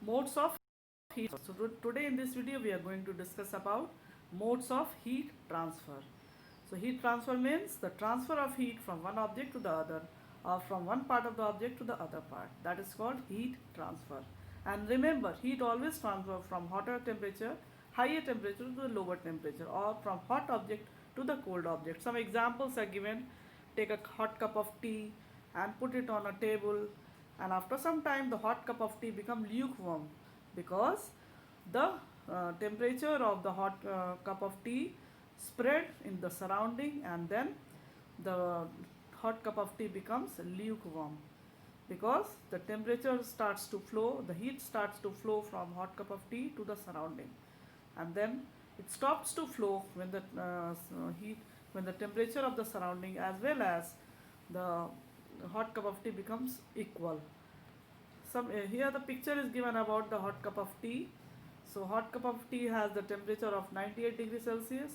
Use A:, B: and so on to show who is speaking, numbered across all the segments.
A: Modes of heat. So today in this video we are going to discuss about modes of heat transfer. So heat transfer means the transfer of heat from one object to the other or from one part of the object to the other part. That is called heat transfer. And remember, heat always transfer from hotter temperature, higher temperature to the lower temperature, or from hot object to the cold object. Some examples are given. Take a hot cup of tea and put it on a table, and after some time the hot cup of tea become lukewarm because the temperature of the hot cup of tea spread in the surrounding, and then the hot cup of tea becomes lukewarm because the temperature starts to flow, the heat starts to flow from hot cup of tea to the surrounding, and then it stops to flow when the heat, when the temperature of the surrounding as well as the hot cup of tea becomes equal. Here the picture is given about the hot cup of tea. So hot cup of tea has the temperature of 98 degrees Celsius,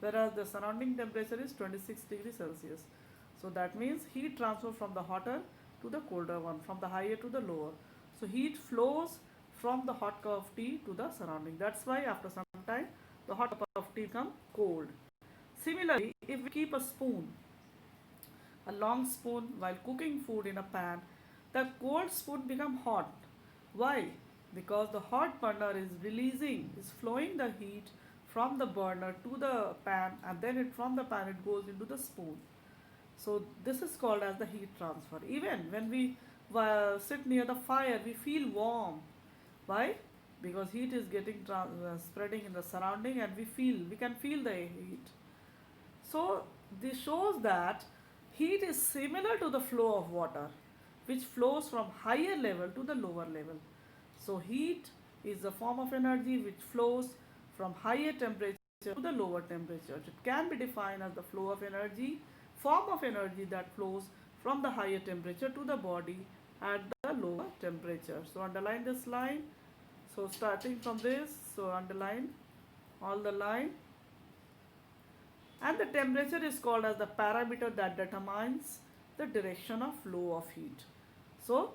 A: whereas the surrounding temperature is 26 degrees Celsius. So that means heat transfer from the hotter to the colder one, from the higher to the lower. So heat flows from the hot cup of tea to the surrounding. That's why after some time the hot cup of tea become cold. Similarly, if we keep a spoon, a long spoon, while cooking food in a pan, the cold spoon become hot. Why? Because the hot burner is flowing the heat from the burner to the pan, and then from the pan it goes into the spoon. So this is called as the heat transfer. Even when we sit near the fire, we feel warm. Why? Because heat is spreading in the surrounding, and we can feel the heat. So this shows that heat is similar to the flow of water, which flows from higher level to the lower level. So heat is a form of energy which flows from higher temperature to the lower temperature. It can be defined as the flow of energy, form of energy that flows from the higher temperature to the body at the lower temperature. So underline this line. So starting from this, so underline all the line. And the temperature is called as the parameter that determines the direction of flow of heat. So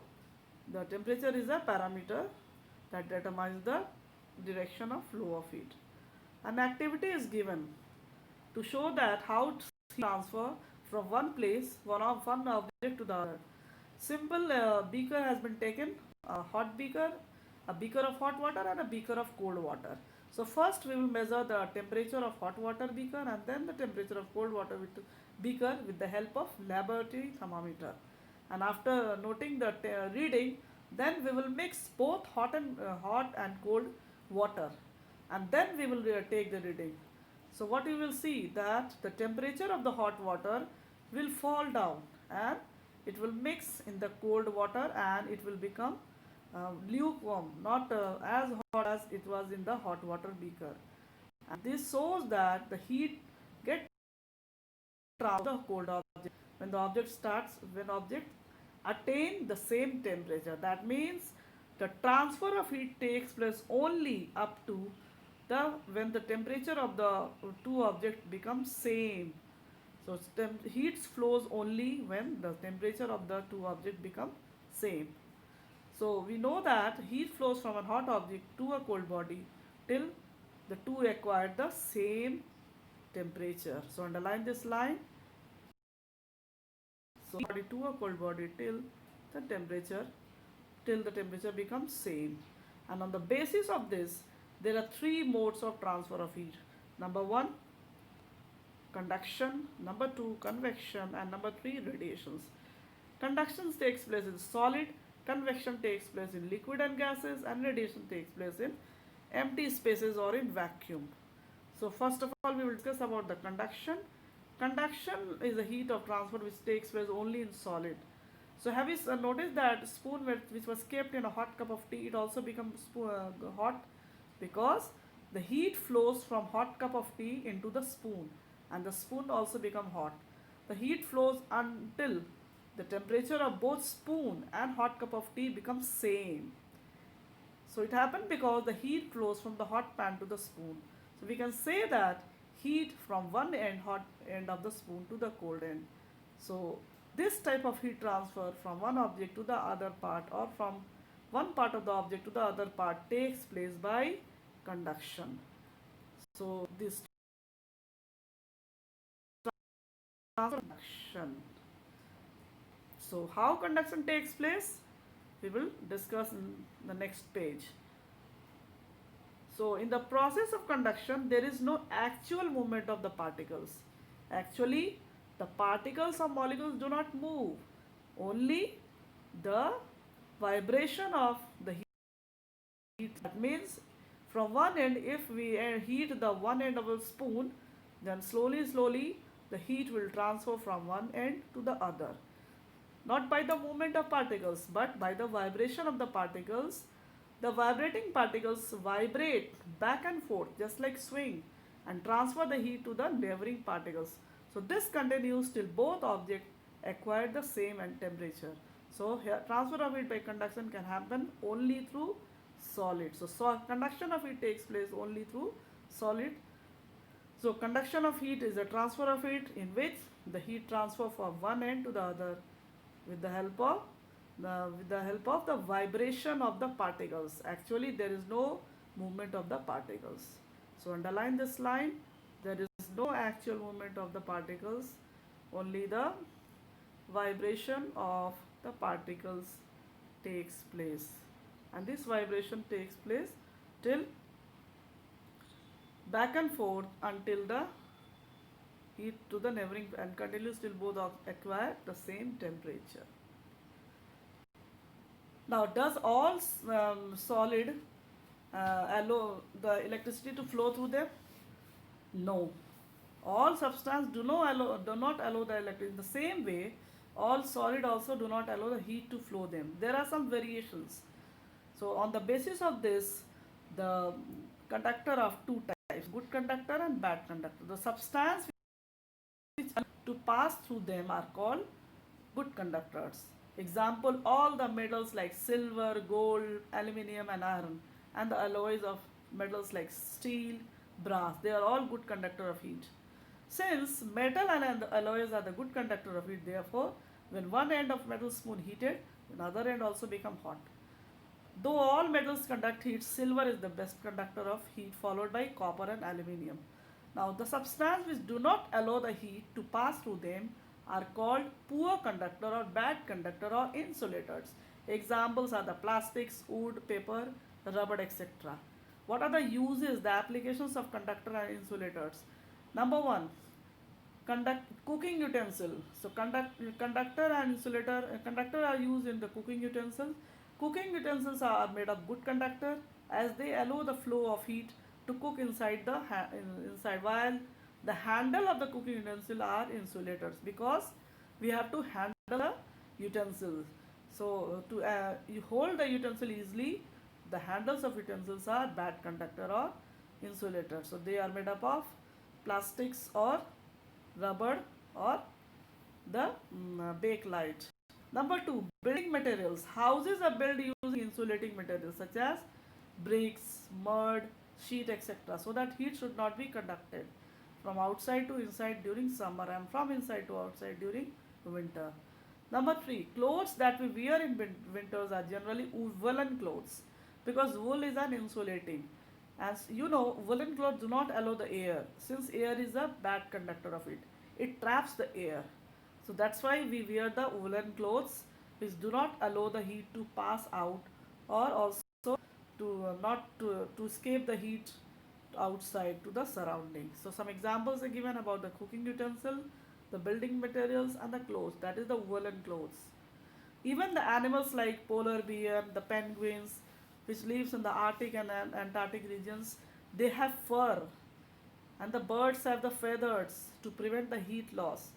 A: the temperature is a parameter that determines the direction of flow of heat. An activity is given to show that how to transfer from one place, one object to the other. Simple beaker has been taken, a hot beaker, a beaker of hot water and a beaker of cold water. So first we will measure the temperature of hot water beaker and then the temperature of cold water beaker with the help of laboratory thermometer. And after noting the reading, then we will mix both hot and cold water, and then we will take the reading. So what you will see that the temperature of the hot water will fall down, and it will mix in the cold water, and it will become lukewarm, not as hot as it was in the hot water beaker. And this shows that the heat gets transferred to the cold object when object attain the same temperature. That means the transfer of heat takes place only up to the when the temperature of the two objects becomes same. So heat flows only when the temperature of the two objects become same. So we know that heat flows from a hot object to a cold body till the two acquire the same temperature. So underline this line. So body to a cold body the temperature till the temperature becomes same. And on the basis of this, there are three modes of transfer of heat. Number one, conduction. Number two, convection. And number three, radiations. Conduction takes place in solid, convection takes place in liquid and gases, and radiation takes place in empty spaces or in vacuum. So first of all, we will discuss about the conduction. Conduction is a heat of transfer which takes place only in solid. So have you noticed that spoon which was kept in a hot cup of tea, it also becomes hot because the heat flows from hot cup of tea into the spoon, and the spoon also become hot. The heat flows until the temperature of both spoon and hot cup of tea becomes same. So it happened because the heat flows from the hot pan to the spoon. So we can say that heat from one end, hot end of the spoon, to the cold end. So this type of heat transfer from one object to the other part, or from one part of the object to the other part takes place by conduction. So this conduction. So how conduction takes place? We will discuss in the next page. So in the process of conduction, there is no actual movement of the particles. Actually, the particles of molecules do not move. Only the vibration of the heat. That means from one end, if we heat the one end of a spoon, then slowly the heat will transfer from one end to the other. Not by the movement of particles, but by the vibration of the particles. The vibrating particles vibrate back and forth just like swing and transfer the heat to the neighboring particles. So this continues till both objects acquire the same temperature. So here transfer of heat by conduction can happen only through solid. So conduction of heat takes place only through solid. So conduction of heat is a transfer of heat in which the heat transfer from one end to the other with the help of the vibration of the particles. Actually, there is no movement of the particles. So underline this line. There is no actual movement of the particles. Only the vibration of the particles takes place, and this vibration takes place till back and forth until the heat to the neighboring and continues till both acquire the same temperature. Now, does all solid allow the electricity to flow through them? No. All substance do not allow the electricity. In the same way, all solid also do not allow the heat to flow them. There are some variations. So, on the basis of this, the conductor of two types, good conductor and bad conductor. The substance which to pass through them are called good conductors. Example, all the metals like silver, gold, aluminium and iron, and the alloys of metals like steel, brass, they are all good conductor of heat. Since metal and the alloys are the good conductor of heat, therefore, when one end of metal spoon heated, another end also become hot. Though all metals conduct heat, silver is the best conductor of heat, followed by copper and aluminium. Now, the substances which do not allow the heat to pass through them are called poor conductor or bad conductor or insulators. Examples are the plastics, wood, paper, rubber, etc. What are the uses, the applications of conductor and insulators? Number one, cooking utensil. So conductor and insulator, conductor are used in the cooking utensils. Cooking utensils are made of good conductor as they allow the flow of heat to cook inside inside, while the handle of the cooking utensil are insulators because we have to handle the utensils. So to you hold the utensil easily, the handles of utensils are bad conductor or insulator. So they are made up of plastics or rubber or the bakelite. Number two, building materials. Houses are built using insulating materials such as bricks, mud, sheet, etc. so that heat should not be conducted from outside to inside during summer and from inside to outside during winter. Number three, clothes that we wear in winters are generally woolen clothes because wool is an insulating. As you know, woolen clothes do not allow the air since air is a bad conductor of it. It traps the air. So that's why we wear the woolen clothes which do not allow the heat to pass out or also to not to escape the heat outside to the surroundings. So some examples are given about the cooking utensil, the building materials and the clothes, that is the woolen clothes. Even the animals like polar bear, the penguins, which lives in the Arctic and Antarctic regions, they have fur, and the birds have the feathers to prevent the heat loss.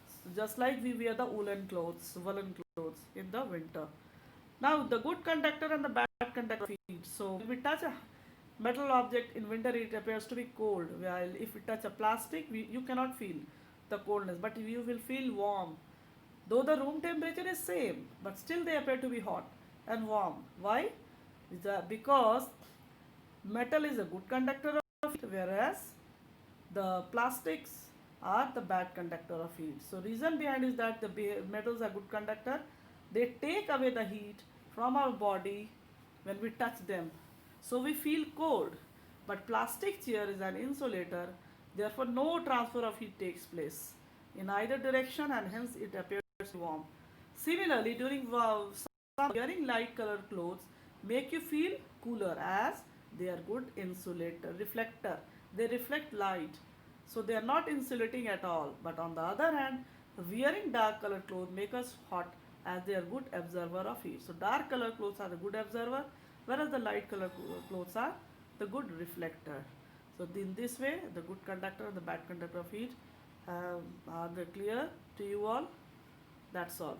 A: So just like we wear the woolen clothes in the winter. Now the good conductor and the bad conductor of heat. So if we touch a metal object in winter, it appears to be cold. While if we touch a plastic, you cannot feel the coldness, but you will feel warm. Though the room temperature is same, but still they appear to be hot and warm. Why? Because metal is a good conductor of heat, whereas the plastics are the bad conductor of heat. So reason behind is that the metals are good conductor. They take away the heat from our body when we touch them. So we feel cold. But plastic chair is an insulator, therefore no transfer of heat takes place in either direction and hence it appears warm. Similarly, during summer, wearing light colored clothes make you feel cooler as they are good insulator, reflector. They reflect light. So they are not insulating at all. But on the other hand, wearing dark colored clothes make us hot as they are good absorber of heat. So dark colored clothes are the good absorber, whereas the light colored clothes are the good reflector. So in this way, the good conductor and the bad conductor of heat are they clear to you all? That's all.